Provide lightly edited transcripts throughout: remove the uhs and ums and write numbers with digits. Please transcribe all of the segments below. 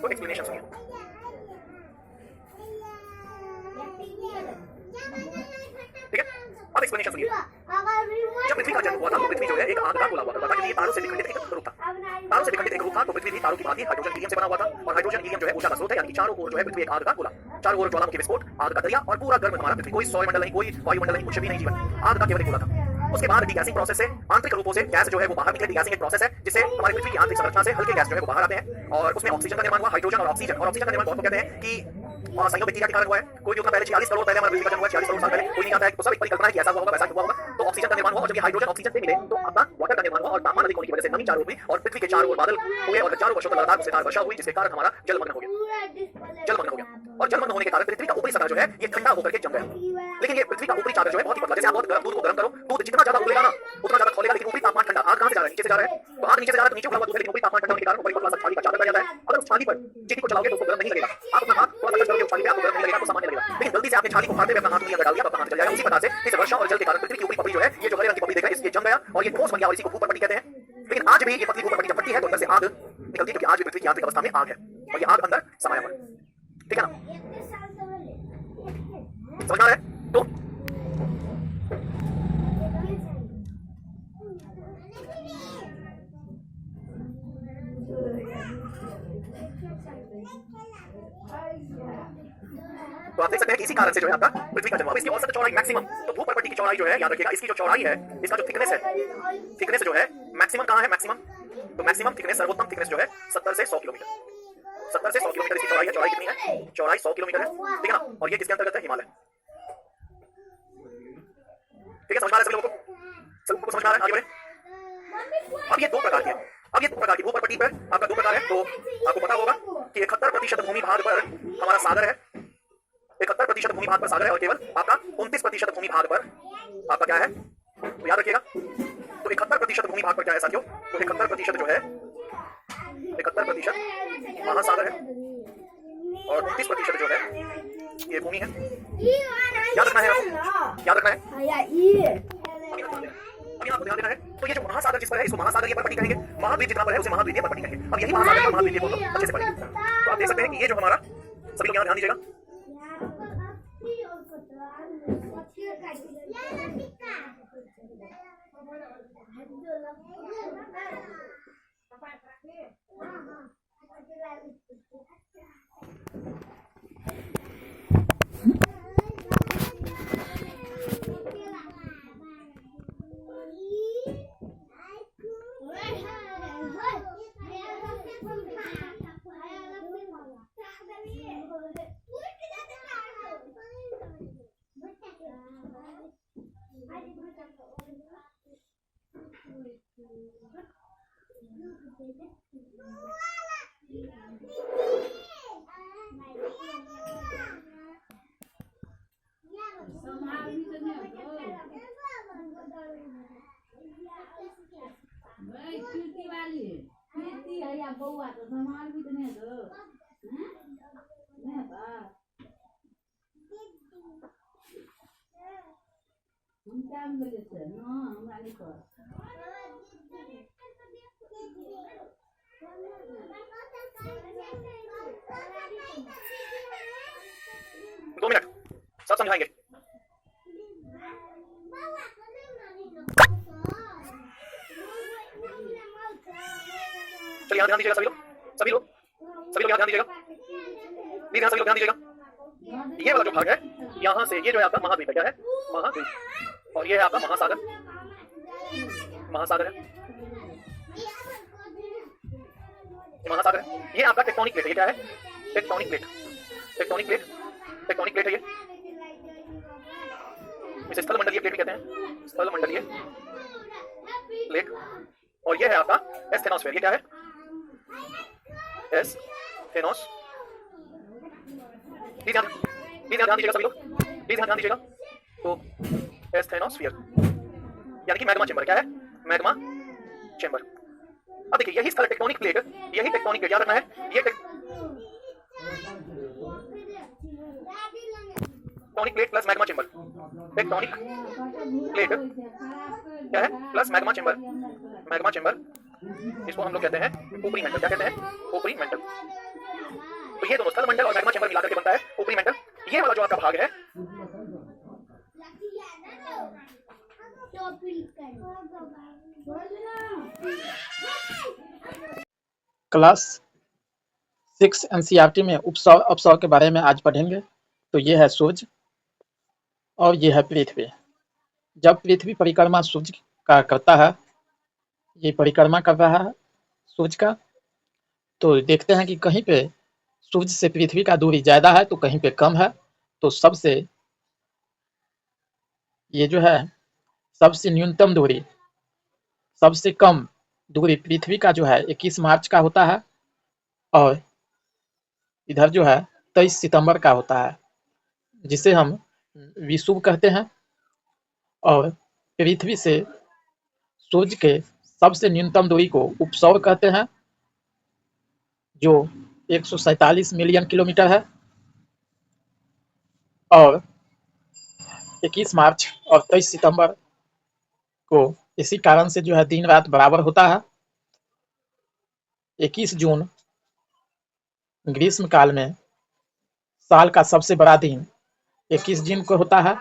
तो एक्सप्लेनेशन सुनिए। ठीक है, अब एक्सप्लेनेशन सुनिए। जब पृथ्वी का जन्म हुआ था तो पृथ्वी जो है एक आग का गोला हुआ करता था, क्योंकि ये तारों से विखंडित एक रूप था। तारों से विखंडित एक रूप था, तो पृथ्वी भी तारों की भांति हाइड्रोजन हीलियम से बना हुआ था, और हाइड्रोजन हीलियम जो है ऊर्जा का स्रोत है, यानी कि चारों ओर जो है पृथ्वी एक आग का गोला, चारों ओर ज्वालामुखी विस्फोट, आग का दरिया और पूरा गर्म हमारा पृथ्वी, कोई सौरमंडल नहीं, कोई वायुमंडल नहीं, कुछ भी नहीं, जीवन आग का केवल एक गोला था। उसके बाद डीगैसिंग प्रोसेस से आंतरिक रूपों से गैस जो है वो बाहर निकले। डीगैसिंग एक प्रोसेस है जिससे हमारी पृथ्वी की आंतरिक संरचना से हल्के गैस जो है वो बाहर आते हैं, और उसमें ऑक्सीजन का निर्माण हुआ, हाइड्रोजन और ऑक्सीजन का निर्माण बहुत कहते हैं कि संयोग बैक्टीरिया के कारण हुआ है। कोई भी उतना पहले 46 करोड़ पहले हमारा पृथ्वी का जन्म हुआ, 46 करोड़ साल पहले, कोई नहीं आता है, तो सब एक परिकल्पना है कि ऐसा हुआ होगा वैसा हुआ होगा। तो ऑक्सीजन का निर्माण हुआ, और जब ये हाइड्रोजन ऑक्सीजन से मिले तो अपना वाटर का निर्माण हुआ, और तापमान अधिक होने की वजह से नमी चारों हुई, और पृथ्वी के चारों ओर बादल हुए, और चारों वर्षों तक लगातार मुसलधार वर्षा हुई, जिसके कारण हमारा जलमग्न हो गया। और जलमग्न होने के कारण पृथ्वी का ऊपरी सतह जो है ये ठंडा होकर के जम गया। लेकिन ये पृथ्वी का ऊपरी चादर जो है बहुत ही पतला, जैसे आप बहुत गर्म दूध को गर्म करो, दूध जितना ज्यादा उबलेगा ना उतना ज्यादा खोलेगा, लेकिन ऊपरी तापमान ठंडा। आग कहां से जा रहा है? नीचे से जा रहा है, तो आग नीचे से जा रहा है तो नीचे उबला हुआ दूध है, लेकिन ऊपरी तापमान ठंडा होने के कारण ऊपरी पतला सा छाली का चादर बन जाता है। अगर उस छाली पर चीनी को चलाओगे तो उसको गर्म नहीं लगेगा, आप अपना हाथ थोड़ा सा करोगे उस छाली पे, आपको गर्म नहीं लगेगा, आपको सामान्य लगेगा। लेकिन गलती से आपने छाली को फाड़ते हुए अपना हाथ अंदर डाल दिया तो आपका हाथ जल जाएगा। उसी प्रकार से इस वर्षा और जल के कारण पृथ्वी की ऊपरी पपड़ी जो है, ये जो हरे रंग की पपड़ी देख रहे हैं, इसके जम गया और ये ठोस बन गया, और इसी को भूपटपट्टी कहते हैं। लेकिन आज भी ये पतली भूपटपट्टी जब फटती है तो अंदर से आग निकलती है, क्योंकि आज भी पृथ्वी की आंतरिक अवस्था में आग है, और ये आग अंदर समाया हुआ है। ठीक है ना, समझ में आ रहा है? तो आप देख सकते हैं कि इसी कारण से जो है आपका पृथ्वी का जन्म। इसकी औसत चौड़ाई मैक्सिमम, तो भूपटपट्टी की चौड़ाई जो है याद रखिएगा, इसकी जो चौड़ाई है, इसका जो थिकनेस है, थिकनेस जो है मैक्सिमम कहां है? मैक्सिमम, तो मैक्सिमम थिकनेस, सर्वोत्तम थिकनेस जो है 70 से 100 किलोमीटर, 70 से 100 किलोमीटर इसकी चौड़ाई है। चौड़ाई कितनी है? चौड़ाई 100 किलोमीटर है। ठीक है ना, और ये किसके अंतर्गत है? हिमालय। ठीक है, समझ आ रहा है सभी लोगों को? सबको समझ आ रहा है? आगे बढ़े। अब ये दो प्रकार के, अब ये दो प्रकार की भूपटपट्टी पर आपका दो प्रकार है। तो आपको पता होगा कि 71% भूमि भाग पर हमारा सागर है, 71% भूमि भाग पर सागर है, और केवल आपका 29% भूमि भाग पर आपका क्या है? तो याद रखिएगा, तो 71% भूमि भाग पर क्या है साथियों? तो 71% जो है, 71% महासागर है, और 29% जो है ये भूमि है। याद रखना है आपको, याद रखना है, अभी आपको ध्यान देना है। तो ये जो महासागर जिस पर है, इसको महासागरीय परपट्टी कहेंगे। महाद्वीप जितना पर है उसे महाद्वीपीय परपट्टी कहेंगे। अब यही महासागर का महाद्वीपीय को अच्छे से पढ़ेंगे। तो आप देख सकते हैं कि ये जो हमारा, सभी लोग यहाँ ध्यान दीजिएगा, दो मिनट सब समझाएंगे। चलिए यहाँ ध्यान दीजिएगा सभी लोग यहाँ ध्यान दीजिएगा, प्लीज यहाँ सभी लोग ध्यान दीजिएगा। ये वाला जो भाग है यहाँ से, ये जो है आपका महाद्वीप है, क्या है? महाद्वीप। और ये है आपका महासागर, महासागर है, महासागर है। ये आपका टेक्टोनिक प्लेट है, ये क्या है? Tectonic plate, tectonic plate, tectonic plate है ये। इसे स्थलमंडलीय प्लेट भी कहते हैं, स्थलमंडलीय प्लेट। और ये है आपका एस्थेनोस्फीयर, ये क्या है? एस्थेनोस। प्लीज ध्यान दीजिएगा सभी लोग, प्लीज ध्यान दीजिएगा। तो एस्थेनोस्फीयर यानी कि मैग्मा चेंबर, क्या है? Magma chamber. अब देखिए यही स्थल टेक्टोनिक प्लेट, यही टेक्टोनिक प्लेट याद रखना है, ये tectonic plate plus magma chamber, tectonic plate क्या है? Plus magma chamber, magma chamber, इसको हम लोग कहते हैं ऊपरी मेंटल। क्या कहते हैं? ऊपरी मेंटल। ये दोनों स्थल मंडल और मैग्मा चैम्बर मिलाकर के बनता है ऊपरी मेंटल। ये वाला जो आपका भाग है क्लास 6 एनसीईआरटी में उपसौर अपसौर के बारे में आज पढ़ेंगे। तो ये है सूर्य और ये है पृथ्वी। जब पृथ्वी परिक्रमा सूर्य का करता है, ये परिक्रमा कर रहा है सूर्य का, तो देखते हैं कि कहीं पे सूर्य से पृथ्वी का दूरी ज़्यादा है तो कहीं पे कम है। तो सबसे ये जो है सबसे न्यूनतम दूरी, सबसे कम दूरी पृथ्वी का जो है 21 मार्च का होता है और इधर जो है 23 सितंबर का होता है, जिसे हम विषुव कहते हैं। और पृथ्वी से सूर्य के सबसे न्यूनतम दूरी को उपसौर कहते हैं, जो 147 मिलियन किलोमीटर है। और 21 मार्च और 23 सितंबर को इसी कारण से जो है दिन रात बराबर होता है। 21 जून ग्रीष्म काल में साल का सबसे बड़ा दिन 21 जून को होता है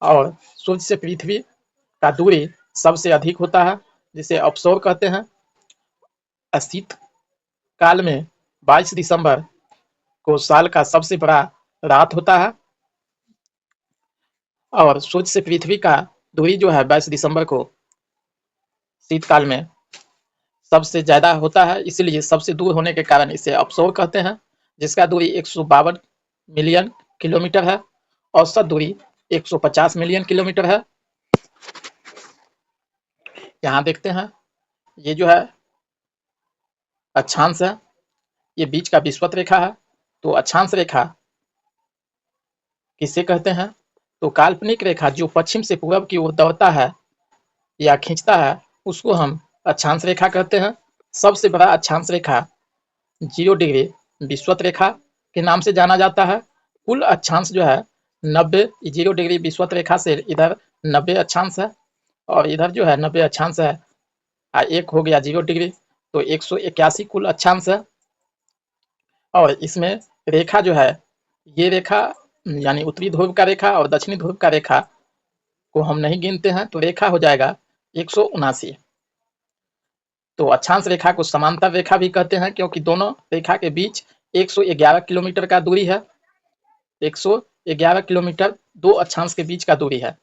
और सूर्य से पृथ्वी का दूरी सबसे अधिक होता है, जिसे अपसौर कहते हैं। शीत काल में 22 दिसंबर को साल का सबसे बड़ा रात होता है और सूर्य से पृथ्वी का दूरी जो है 22 दिसंबर को शीतकाल में सबसे ज्यादा होता है, इसलिए सबसे दूर होने के कारण इसे अपसौर कहते हैं, जिसका दूरी 152 मिलियन किलोमीटर है। औसत दूरी 150 मिलियन किलोमीटर है। यहाँ देखते हैं, ये जो है अक्षांश है, ये बीच का विषुवत रेखा है। तो अक्षांश रेखा किसे कहते हैं? तो काल्पनिक रेखा जो पश्चिम से पूरब की ओर दौड़ता है या खींचता है, उसको हम अक्षांश रेखा कहते हैं। सबसे बड़ा अक्षांश रेखा 0 डिग्री विषुवत रेखा के नाम से जाना जाता है। कुल अक्षांश जो है 90, 0 डिग्री विषुवत रेखा से इधर 90 अक्षांश है और इधर जो है 90 अक्षांश है, एक हो गया 0 डिग्री, तो 181 कुल अक्षांश है। और इसमें रेखा जो है, ये रेखा यानी उत्तरी ध्रुव का रेखा और दक्षिणी ध्रुव का रेखा को हम नहीं गिनते हैं, तो रेखा हो जाएगा 179। तो अक्षांश रेखा को समांतर रेखा भी कहते हैं, क्योंकि दोनों रेखा के बीच 111 किलोमीटर का दूरी है। 111 किलोमीटर दो अक्षांश के बीच का दूरी है।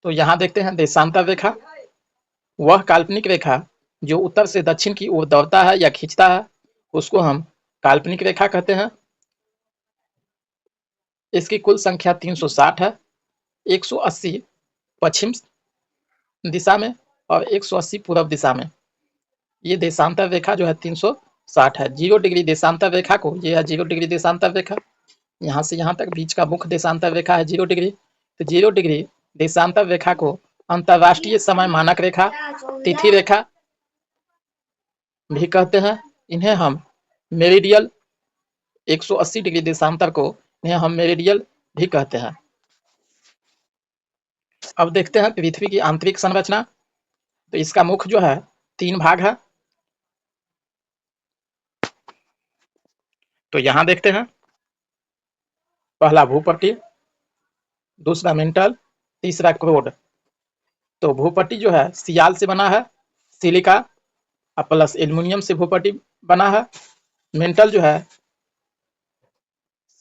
तो यहाँ देखते हैं देशांतर रेखा, वह काल्पनिक रेखा जो उत्तर से दक्षिण की ओर दौड़ता है या खींचता है, उसको हम काल्पनिक रेखा कहते हैं। इसकी कुल संख्या 360 है। 180 पश्चिम दिशा में और 180 पूर्व दिशा में। ये देशांतर रेखा जो है 360 है। 0 डिग्री देशांतर रेखा को, ये है 0 डिग्री देशांतर रेखा, यहाँ से यहाँ तक बीच का मुख्य देशांतर रेखा है 0 डिग्री। तो 0 डिग्री देशांतर रेखा को अंतरराष्ट्रीय समय मानक रेखा, तिथि रेखा भी कहते हैं। इन्हें हम मेरिडियल, 180 डिग्री देशांतर को इन्हें हम मेरिडियल भी कहते हैं। अब देखते हैं पृथ्वी की आंतरिक संरचना। तो इसका मुख जो है 3 भाग है। तो यहाँ देखते हैं, पहला भूपट्टी, दूसरा मेंटल, तीसरा क्रोड। तो भूपट्टी जो है सियाल से बना है, सिलिका प्लस एल्युमिनियम से भूपट्टी बना है। मेंटल जो है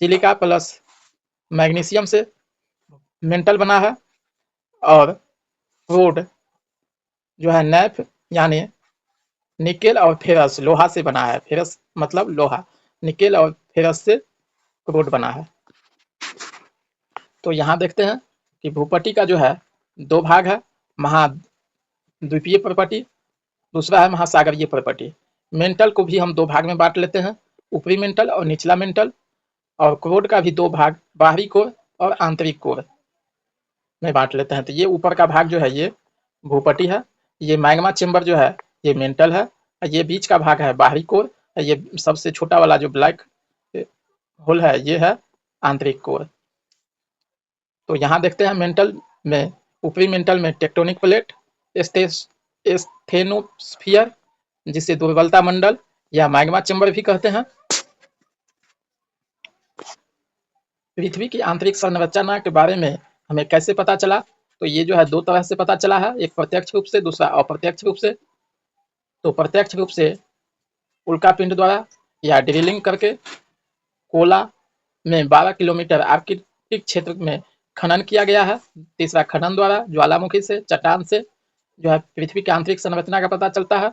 सिलिका प्लस मैग्नीशियम से मेंटल बना है। और क्रोड जो है नैफ यानी निकेल और फेरस, लोहा से बना है। फेरस मतलब लोहा, निकेल और फेरस से क्रोड बना है। तो यहाँ देखते हैं कि भूपट्टी का जो है 2 भाग है, महाद्वीपीय प्रपट्टी, दूसरा है महासागरीय प्रपट्टी। मेंटल को भी हम 2 भाग में बांट लेते हैं, ऊपरी मेंटल और निचला मेंटल। और क्रोड का भी 2 भाग, बाहरी कोर और आंतरिक कोर में बांट लेते हैं। तो ये ऊपर का भाग जो है ये भूपट्टी है, ये मैग्मा चेम्बर जो है ये मेंटल है, ये बीच का भाग है बाहरी कोर, ये सबसे छोटा वाला जो ब्लैक होल है ये है आंतरिक कोर। तो यहाँ देखते हैं मेंटल में, ऊपरी मेंटल में टेक्टोनिक प्लेट, स्टेनोस्फियर जिसे दुर्बलता मंडल या मैग्मा चेंबर भी कहते हैं। पृथ्वी की आंतरिक संरचना के बारे में हमें कैसे पता चला? तो ये जो है 2 तरह से पता चला है, एक प्रत्यक्ष रूप से, दूसरा अप्रत्यक्ष रूप से। तो प्रत्यक्ष रूप से उल्का पिंड द्वारा या ड्रिलिंग करके कोला में 12 किलोमीटर आर्कटिक क्षेत्र में खनन किया गया है। तीसरा खनन द्वारा ज्वालामुखी से, चट्टान से जो है पृथ्वी की आंतरिक संरचना का पता चलता है।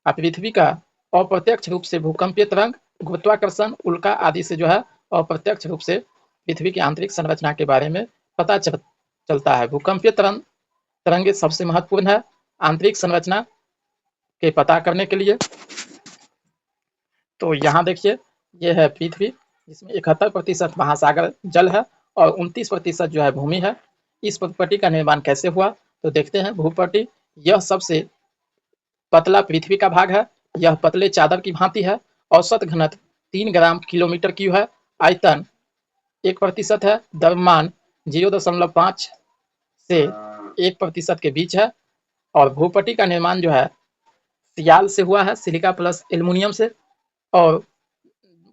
और पृथ्वी का अप्रत्यक्ष रूप से भूकंपीय तरंग, गुरुत्वाकर्षण, उल्का आदि से जो है अप्रत्यक्ष रूप से पृथ्वी की आंतरिक संरचना के बारे में पता चलता है। भूकंपीय तरंगे सबसे महत्वपूर्ण है आंतरिक संरचना के पता करने के लिए। तो यहाँ देखिए, ये है पृथ्वी, जिसमें 71% महासागर जल है और 29% जो है भूमि है। इस भूपट्टी का निर्माण कैसे हुआ? तो देखते हैं। भूपट्टी यह सबसे पतला पृथ्वी का भाग है। यह पतले चादर की भांति है। औसत घनत्व 3 ग्राम किलोमीटर क्यूब है। आयतन 1% है। द्रव्यमान 0.5 से 1% के बीच है। और भूपट्टी का निर्माण जो है सियाल से हुआ है, सिलिका प्लस एल्युमिनियम से। और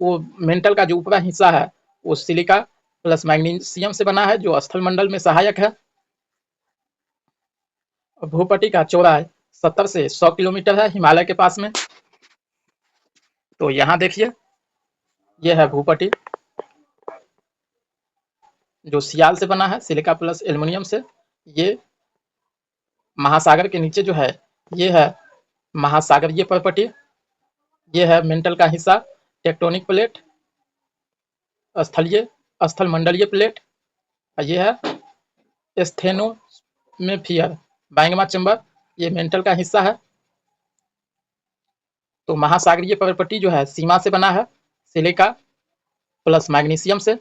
वो मेंटल का जो ऊपरा हिस्सा है वो सिलिका प्लस मैग्नीशियम से बना है, जो स्थल मंडल में सहायक है। भूपट्टी का चौड़ाई 70 से 100 किलोमीटर है, हिमालय के पास में। तो यहाँ देखिए, ये है भूपट्टी जो सियाल से बना है, सिलिका प्लस एल्युमिनियम से। ये महासागर के नीचे जो है, ये है महासागरीय प्रपट्टी। ये है मेंटल का हिस्सा, टेक्टोनिक प्लेट, स्थल मंडलीय प्लेट। ये है स्टेनोस्फीयर, मैग्मा चेंबर, ये मेंटल का हिस्सा है। तो महासागरीय प्रपट्टी जो है सीमा से बना है, सिलिका प्लस मैग्नीशियम से।